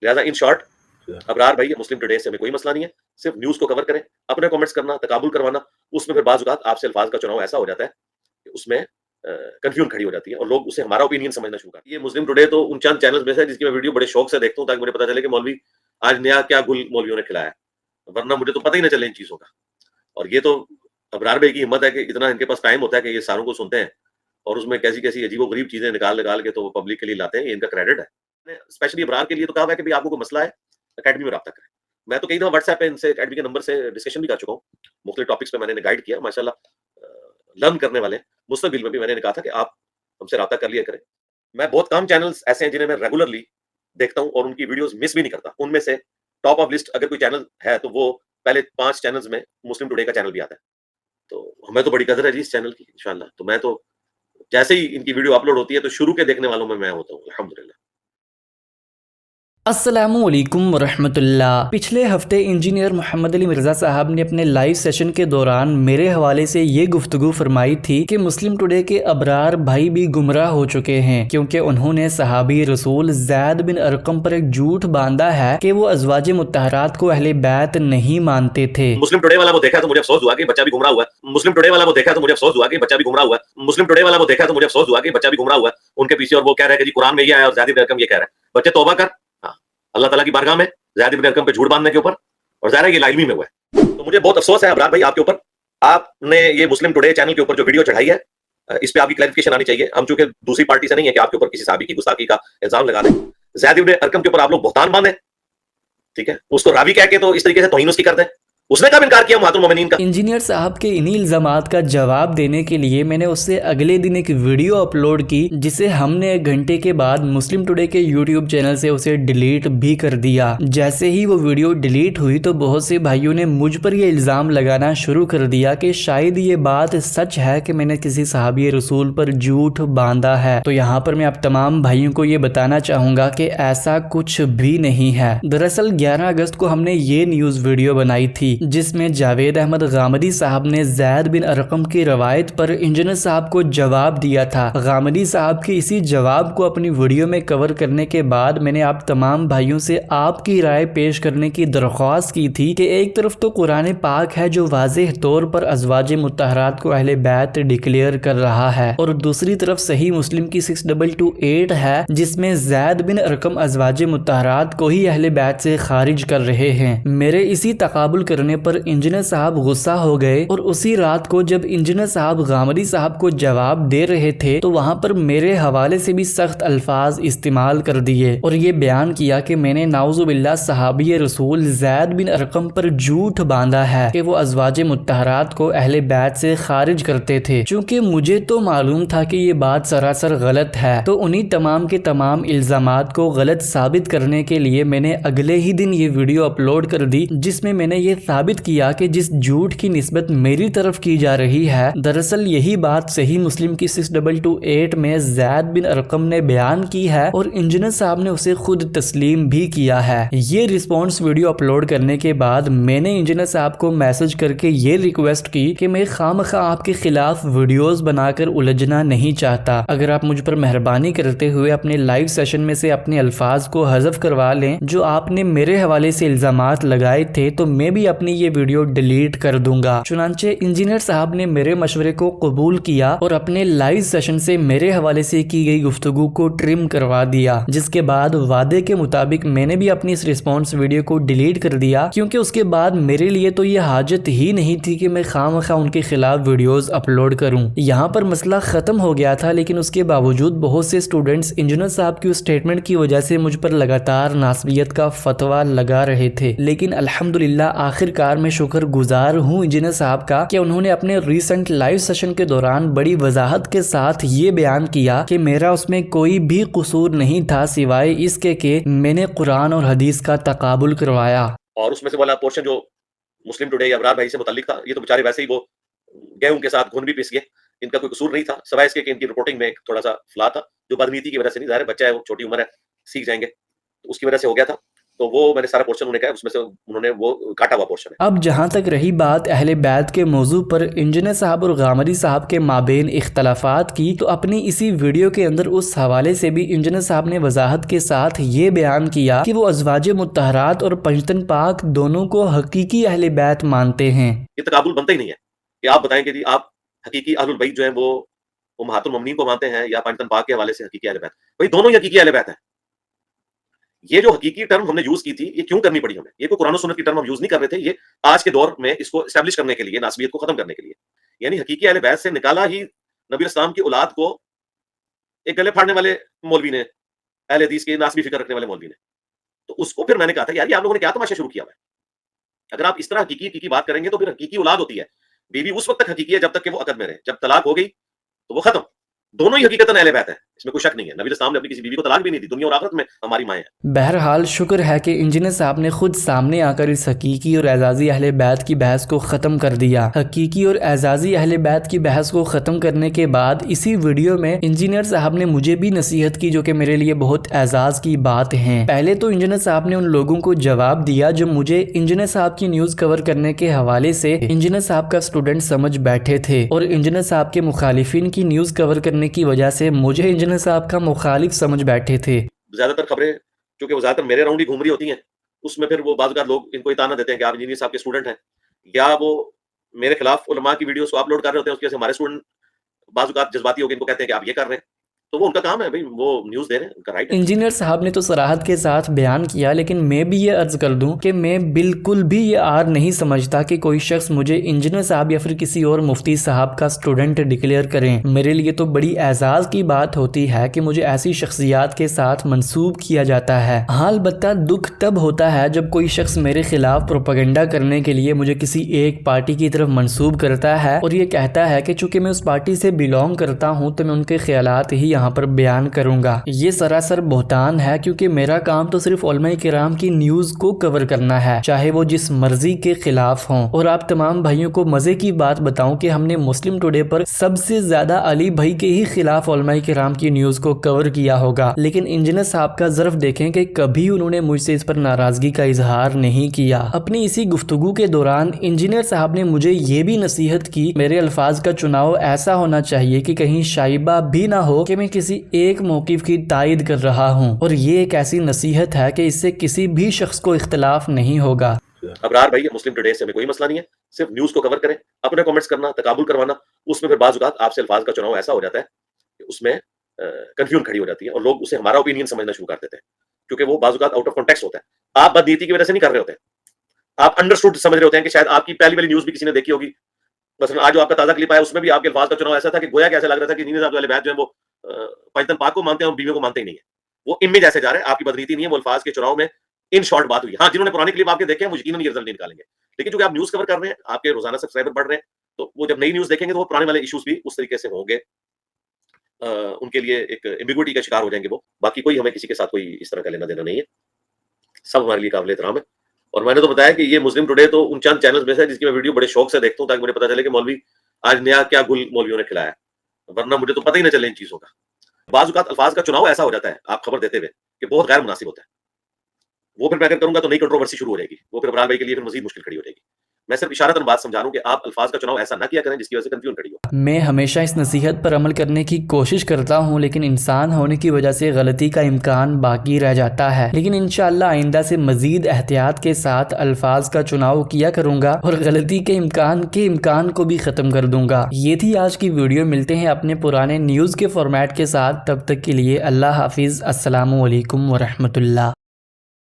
لہٰذا in short ابرار بھائی Muslim today سے ہمیں کوئی مسئلہ نہیں ہے، صرف نیوز کو کور کریں، اپنے کامنٹس کرنا، تقابل کروانا، اس میں پھر بعض اوقات آپ سے الفاظ کا چناؤ ایسا ہو جاتا ہے کہ اس میں کنفیوژن کھڑی ہو جاتی ہے اور لوگ اسے ہمارا اوپینین سمجھنا شروع کرتے ہیں۔ یہ مسلم ٹوڈے تو ان چند چینلز میں سے جس کی میں ویڈیو بڑے شوق سے دیکھتا ہوں تاکہ مجھے پتا چلے کہ مولوی آج نیا کیا گل مولویوں نے کھلایا ہے، ورنہ مجھے تو پتہ ہی نہ چلے ان چیزوں کا۔ اور یہ تو ابرار بھائی کی ہمت ہے کہ اتنا ان کے پاس ٹائم ہوتا ہے کہ یہ ساروں کو سنتے ہیں اور اس میں کیسی کیسی عجیب و غریب چیزیں نکال کے تو وہ پبلک کے لیے لاتے ہیں، یہ ان کا کریڈٹ ہے۔ اسپیشلی ابرار کے لیے تو کہا ہے کہ آپ کو کوئی مسئلہ ہے اکیڈمی میں رابطہ کریں۔ میں تو کئی دفعہ واٹس ایپ پہ ان سے اکیڈمی کے نمبر سے ڈسکشن بھی کر چکا ہوں، مختلف ٹاپکس پہ میں نے گائیڈ کیا، ماشاءاللہ لرن کرنے والے مستقبل میں بھی میں نے کہا تھا کہ آپ ہم سے رابطہ کر لیا کریں۔ میں بہت کم چینلز ایسے ہیں جنہیں میں ریگولرلی دیکھتا ہوں اور ان کی ویڈیوز مس بھی نہیں کرتا، ان میں سے ٹاپ آف لسٹ اگر کوئی چینل ہے تو وہ پہلے 5 چینلز میں مسلم ٹوڈے کا چینل بھی آتا ہے، تو ہمیں تو بڑی قدر ہے جی اس چینل کی انشاءاللہ۔ تو میں تو جیسے ہی ان کی ویڈیو اپلوڈ ہوتی ہے تو شروع کے دیکھنے والوں میں ہوتا ہوں الحمدللہ۔ السلام علیکم ورحمۃ اللہ۔ پچھلے ہفتے انجینئر محمد علی مرزا صاحب نے اپنے لائیو سیشن کے دوران میرے حوالے سے یہ گفتگو فرمائی تھی کہ مسلم ٹوڈے کے ابرار بھائی بھی گمراہ ہو چکے ہیں کیونکہ انہوں نے صحابی رسول زید بن ارقم پر ایک جھوٹ باندھا ہے کہ وہ ازواج مطہرات کو اہل بیت نہیں مانتے تھے۔ مسلم ٹوڈے والا وہ دیکھا تو مجھے افسوس ہوا کہ بچہ بھی گمراہ ہوا ہے۔ مسلم ٹوڈے والا وہ دیکھا تو مجھے افسوس ہوا کہ بچہ بھی گمراہ ہوا ہے۔ مسلم ٹوڈے والا وہ دیکھا تو مجھے افسوس ہوا کہ بچہ بھی گمراہ ہوا ہے ان کے پیچھے، اور وہ کہہ رہا ہے کہ جی قرآن میں یہ آیا اور زید بن ارقم یہ کہہ رہا ہے۔ بچے توبہ کر، اللہ تعالیٰ کی بارگاہ میں زید بن ارقم پہ جھوٹ باندھنے کے اوپر، اور ظاہر ہے یہ علمی میں ہوا ہے۔ تو مجھے بہت افسوس ہے ابرار بھائی آپ کے اوپر، آپ نے یہ مسلم ٹوڈے چینل کے اوپر جو ویڈیو چڑھائی ہے اس پہ آپ کی کلیریفیکیشن آنی چاہیے۔ ہم چونکہ دوسری پارٹی سے نہیں ہے کہ آپ کے اوپر کسی صحابی کی گستاخی کا الزام لگا دیں، زید بن ارقم کے اوپر آپ لوگ بہتان باندھیں، ٹھیک ہے، اس کو راوی کہہ کے تو اس طریقے سے توہین اس کی کر دیں، اس نے کب انکار کیا امہات المومنین کا؟ انجینئر صاحب کے انہی الزامات کا جواب دینے کے لیے میں نے اس سے اگلے دن ایک ویڈیو اپلوڈ کی جسے ہم نے 1 گھنٹے کے بعد مسلم ٹوڈے کے یوٹیوب چینل سے اسے ڈیلیٹ بھی کر دیا۔ جیسے ہی وہ ویڈیو ڈیلیٹ ہوئی تو بہت سے بھائیوں نے مجھ پر یہ الزام لگانا شروع کر دیا کہ شاید یہ بات سچ ہے کہ میں نے کسی صحابی رسول پر جھوٹ باندھا ہے۔ تو یہاں پر میں آپ تمام بھائیوں کو یہ بتانا چاہوں گا کہ ایسا کچھ بھی نہیں ہے۔ دراصل 11 اگست کو ہم نے یہ نیوز ویڈیو بنائی تھی جس میں جاوید احمد غامدی صاحب نے زید بن ارقم کی روایت پر انجینئر صاحب کو جواب دیا تھا۔ غامدی صاحب کے اسی جواب کو اپنی ویڈیو میں کور کرنے کے بعد میں نے آپ تمام بھائیوں سے آپ کی رائے پیش کرنے کی درخواست کی تھی کہ ایک طرف تو قرآن پاک ہے جو واضح طور پر ازواج مطہرات کو اہل بیت ڈکلیئر کر رہا ہے، اور دوسری طرف صحیح مسلم کی 6228 ہے جس میں زید بن ارقم ازواج مطہرات کو ہی اہل بیت سے خارج کر رہے ہیں۔ میرے اسی تقابل کرنے پر انجینئر صاحب غصہ ہو گئے اور اسی رات کو جب انجینئر صاحب غامدی صاحب کو جواب دے رہے تھے تو وہاں پر میرے حوالے سے بھی سخت الفاظ استعمال کر دیے اور یہ بیان کیا کہ میں نے نعوذ باللہ صحابی رسول زید بن ارقم پر جھوٹ باندھا ہے کہ وہ ازواج مطہرات کو اہل بیت سے خارج کرتے تھے۔ چونکہ مجھے تو معلوم تھا کہ یہ بات سراسر غلط ہے تو انہی تمام کے تمام الزامات کو غلط ثابت کرنے کے لیے میں نے اگلے ہی دن یہ ویڈیو اپلوڈ کر دی جس میں میں نے یہ ثابت کیا کہ جس جھوٹ کی نسبت میری طرف کی جا رہی ہے دراصل یہی بات صحیح مسلم کی 6228 میں زید بن ارقم نے بیان کی ہے اور انجینئر صاحب نے اسے خود تسلیم بھی کیا ہے۔ یہ رسپانس ویڈیو اپلوڈ کرنے کے بعد میں نے انجینئر صاحب کو میسج کر کے یہ ریکویسٹ کی کہ میں خواہ آپ کے خلاف ویڈیوز بنا کر الجھنا نہیں چاہتا، اگر آپ مجھ پر مہربانی کرتے ہوئے اپنے لائیو سیشن میں سے اپنے الفاظ کو حذف کروا لیں جو آپ نے میرے حوالے سے الزامات لگائے تھے تو میں بھی اپنی یہ ویڈیو ڈیلیٹ کر دوں گا۔ چنانچہ انجینئر صاحب نے میرے مشورے کو قبول کیا اور اپنے لائیو سیشن سے میرے حوالے سے کی گئی گفتگو کو ٹرم کروا دیا، جس کے بعد وعدے کے مطابق میں نے بھی اپنی اس رسپانس ویڈیو کو ڈیلیٹ کر دیا کیونکہ اس کے بعد میرے لیے تو یہ حاجت ہی نہیں تھی کہ میں خواہ ان کے خلاف ویڈیوز اپلوڈ کروں۔ یہاں پر مسئلہ ختم ہو گیا تھا لیکن اس کے باوجود بہت سے اسٹوڈنٹس انجینئر صاحب کی اس اسٹیٹمنٹ کی وجہ سے مجھ پر لگاتار ناسبیت کا فتویٰ لگا رہے تھے، لیکن الحمدللہ آخرکار میں شکر گزار ہوں انجینئر صاحب کا کہ انہوں نے اپنے ریسنٹ لائیو سیشن کے دوران بڑی وضاحت کے ساتھ یہ بیان کیا کہ میرا اس میں کوئی بھی قصور نہیں تھا سوائے اس کے کہ میں نے قرآن اور حدیث کا تقابل کروایا۔ اور اس میں سے والا پورشن جو مسلم ٹوڈے یا ابرار بھائی سے متعلق تھا یہ تو بیچارے ویسے ہی وہ گیہوں کے ساتھ گھن بھی پیس گئے، ان کا کوئی قصور نہیں تھا سوائے اس کے کہ ان کی رپورٹنگ میں ایک تھوڑا سا فلا تھا جو بدنیتی کی وجہ سے نہیں، ظاہر بچہ ہے وہ چھوٹی عمر ہے سیکھ جائیں گے تو اس کی وجہ سے ہو گیا تھا۔ تو وہ میں نے سارا پورشن انہیں کہا، اس میں سے انہوں نے وہ کاٹا ہوا پورشن ہے۔ اب جہاں تک رہی بات اہل بیت کے موضوع پر انجینئر صاحب اور غامدی صاحب کے مابین اختلافات کی، تو اپنی اسی ویڈیو کے اندر اس حوالے سے بھی انجینئر صاحب نے وضاحت کے ساتھ یہ بیان کیا کہ وہ ازواج مطہرات اور پنجتن پاک دونوں کو حقیقی اہل بیت مانتے ہیں۔ یہ تقابل بنتا ہی نہیں ہے کہ آپ بتائیں کہ جی آپ حقیقی اہل البیت جو ہیں وہ امہات المومنین کو مانتے ہیں یا پنجتن پاک کے حوالے سے حقیقی اہل بیت، بھائی دونوں ہی حقیقی اہل بیت ہیں۔ یہ جو حقیقی ٹرم ہم نے یوز کی تھی، یہ کیوں کرنی پڑی ہمیں؟ یہ کوئی قرآن و سنت کی ٹرم ہم یوز نہیں کر رہے تھے، یہ آج کے دور میں اس کو اسٹیبلش کرنے کے لیے، ناسبیت کو ختم کرنے کے لیے، یعنی حقیقی اہل بیت سے نکالا ہی نبی اسلام کی اولاد کو ایک گلے پھاڑنے والے مولوی نے، اہل حدیث کے ناسبی فکر رکھنے والے مولوی نے۔ تو اس کو پھر میں نے کہا تھا یار یہ آپ لوگوں نے کیا تماشا شروع کیا ہوا ہے؟ اگر آپ اس طرح حقیقی بات کریں گے تو پھر حقیقی اولاد ہوتی ہے، بیوی اس وقت تک حقیقی ہے جب تک کہ وہ عقد میں رہے، جب طلاق ہو گئی تو وہ ختم۔ دونوں ہی حقیقتاً اہل بیت ہیں، اس میں کوئی شک نہیں ہے۔ نبی اسلام نے اپنی کسی بیوی کو طلاق بھی نہیں دی، دنیا اور آخرت میں ہماری مائیں ہیں۔ بہرحال شکر ہے کہ انجینئر صاحب نے خود سامنے آ کر اس حقیقی اور اعزازی اہل بیت کی بحث کو ختم کر دیا۔ حقیقی اور اعزازی اہل بیت کی بحث کو ختم کرنے کے بعد اسی ویڈیو میں انجینئر صاحب نے مجھے بھی نصیحت کی، جو کہ میرے لیے بہت اعزاز کی بات ہے۔ پہلے تو انجینئر صاحب نے ان لوگوں کو جواب دیا جو مجھے انجینئر صاحب کی نیوز کور کرنے کے حوالے سے انجینئر صاحب کا اسٹوڈنٹ سمجھ بیٹھے تھے، اور انجینئر صاحب کے مخالفین کی نیوز کور کرنے کی وجہ سے مجھے انجینئر صاحب کا مخالف سمجھ بیٹھے تھے۔ زیادہ تر خبریں چونکہ وہ زیادہ تر میرے راؤنڈ ہی گھوم رہی ہوتی ہیں، اس میں پھر وہ بعض اوقات لوگ ان کو اتانا دیتے ہیں کہ آپ انجینئر صاحب کے اسٹوڈنٹ ہیں، یا وہ میرے خلاف علماء کی ویڈیوز کو اپلوڈ کر رہے ہوتے ہیں، اس کی وجہ سے ہمارے اسٹوڈنٹ بعض اوقات جذباتی ہو کے ان کو کہتے ہیں کہ آپ یہ کر رہے ہیں، تو وہ ان کا کام ہے، بھائی وہ نیوز دے رہے ہیں، ان کا رائٹ ہے۔ انجینئر صاحب نے تو صراحت کے ساتھ بیان کیا، لیکن میں بھی یہ عرض کر دوں کہ میں بالکل بھی یہ آر نہیں سمجھتا کہ کوئی شخص مجھے انجینئر صاحب یا پھر کسی اور مفتی صاحب کا اسٹوڈنٹ ڈکلیئر کریں۔ میرے لیے تو بڑی اعزاز کی بات ہوتی ہے کہ مجھے ایسی شخصیات کے ساتھ منسوب کیا جاتا ہے۔ ہاں البتہ دکھ تب ہوتا ہے جب کوئی شخص میرے خلاف پروپیگنڈا کرنے کے لیے مجھے کسی ایک پارٹی کی طرف منسوب کرتا ہے اور یہ کہتا ہے کہ چونکہ میں اس پارٹی سے بلونگ کرتا ہوں تو میں ان کے خیالات ہی یہاں پر بیان کروں گا۔ یہ سراسر بہتان ہے، کیونکہ میرا کام تو صرف علماء کرام کی نیوز کو کور کرنا ہے، چاہے وہ جس مرضی کے خلاف ہوں۔ اور آپ تمام بھائیوں کو مزے کی بات بتاؤں کہ ہم نے مسلم ٹوڈے پر سب سے زیادہ علی بھائی کے ہی خلاف علماء کرام کی نیوز کو کور کیا ہوگا، لیکن انجینئر صاحب کا ظرف دیکھیں کہ کبھی انہوں نے مجھ سے اس پر ناراضگی کا اظہار نہیں کیا۔ اپنی اسی گفتگو کے دوران انجینئر صاحب نے مجھے یہ بھی نصیحت کی میرے الفاظ کا چناؤ ایسا ہونا چاہیے کہ کہیں شائبہ بھی نہ ہو کہ میں کسی ایک موقف کی تائید کر رہا ہوں، اور یہ ایک ایسی نصیحت ہے کہ اس سے کسی بھی شخص کو اختلاف نہیں ہوگا۔ ابرار بھائی مسلم ٹوڈے سے ہمیں کوئی مسئلہ نہیں ہے، صرف نیوز کو کور کریں، اپنے کامنٹس کرنا، تقابل کروانا، اس میں پھر بعض اوقات آپ سے الفاظ کا چناؤ ایسا ہو جاتا ہے کہ اس میں کنفیوژن کھڑی ہو جاتی ہے اور لوگ اسے ہمارا اوپینین سمجھنا شروع کر دیتے ہیں، کیونکہ وہ بعض اوقات آؤٹ آف کانٹیکسٹ ہوتا ہے۔ آپ بدنیتی کی وجہ سے نہیں کر رہے ہوتے، آپ انڈرسٹوڈ سمجھ رہے ہوتے ہیں کہ شاید آپ کی پہلی والی نیوز بھی کسی نے دیکھی ہوگی، مثلا آج جو آپ کا تازہ کلپ آیا اس میں بھی آپ کے الفاظ کا چناؤ ایسا تھا کہ گویا کہ ایسا لگ رہا تھا کہ انجینئر صاحب والے بیت جو ہیں وہ پنجتن پاک کو مانتے ہیں اور بیویوں کو مانتے ہی نہیں ہے۔ وہ امیج ایسے جا رہے ہیں، آپ کی بدنیتی نہیں ہے، وہ الفاظ کے چناؤ میں ان شارٹ بات ہوئی۔ ہاں جنہوں نے پرانے کلپ آپ کے دیکھے ہیں وہ یقیناً یہ رزلٹ نہیں نکالیں گے، لیکن چونکہ آپ نیوز کور کر رہے ہیں، آپ کے روزانہ سبسکرائبر بڑھ رہے ہیں، تو وہ جب نئی نیوز دیکھیں گے تو وہ پرانے والے ایشوز بھی اس طریقے سے ہوں گے، ان کے لیے ایک ایمبیگوٹی کا شکار ہو جائیں گے وہ۔ باقی کوئی ہمیں کسی کے ساتھ کوئی اس طرح کا لینا دینا نہیں ہے، سب ہمارے لیے قابل احترام ہے۔ اور میں نے تو بتایا کہ یہ مسلم ٹوڈے تو ان چند چینلز میں سے جس کی میں ویڈیو بڑے شوق سے دیکھتا ہوں تاکہ مجھے پتا چلے کہ مولوی آج نیا کیا گل مولویوں نے کھلایا، ورنہ مجھے تو پتہ ہی نہ چلے ان چیزوں کا۔ بعض اوقات الفاظ کا چناؤ ایسا ہو جاتا ہے آپ خبر دیتے ہوئے کہ بہت غیر مناسب ہوتا ہے، وہ پھر میں اگر کروں گا تو نئی کنٹروورسی شروع ہو جائے گی، وہ پھر ابرار بھائی کے لیے پھر مزید مشکل کھڑی ہو جائے گی۔ میں صرف اشارتاً بات سمجھا رہا ہوں کہ آپ الفاظ کا چناؤ ایسا نہ کیا کریں جس کی وجہ سے کنفیوژن کھڑی ہو۔ میں ہمیشہ اس نصیحت پر عمل کرنے کی کوشش کرتا ہوں، لیکن انسان ہونے کی وجہ سے غلطی کا امکان باقی رہ جاتا ہے، لیکن انشاءاللہ آئندہ سے مزید احتیاط کے ساتھ الفاظ کا چناؤ کیا کروں گا اور غلطی کے امکان کو بھی ختم کر دوں گا۔ یہ تھی آج کی ویڈیو، ملتے ہیں اپنے پرانے نیوز کے فارمیٹ کے ساتھ، تب تک کے لیے اللہ حافظ، السلام علیکم ورحمۃ اللہ۔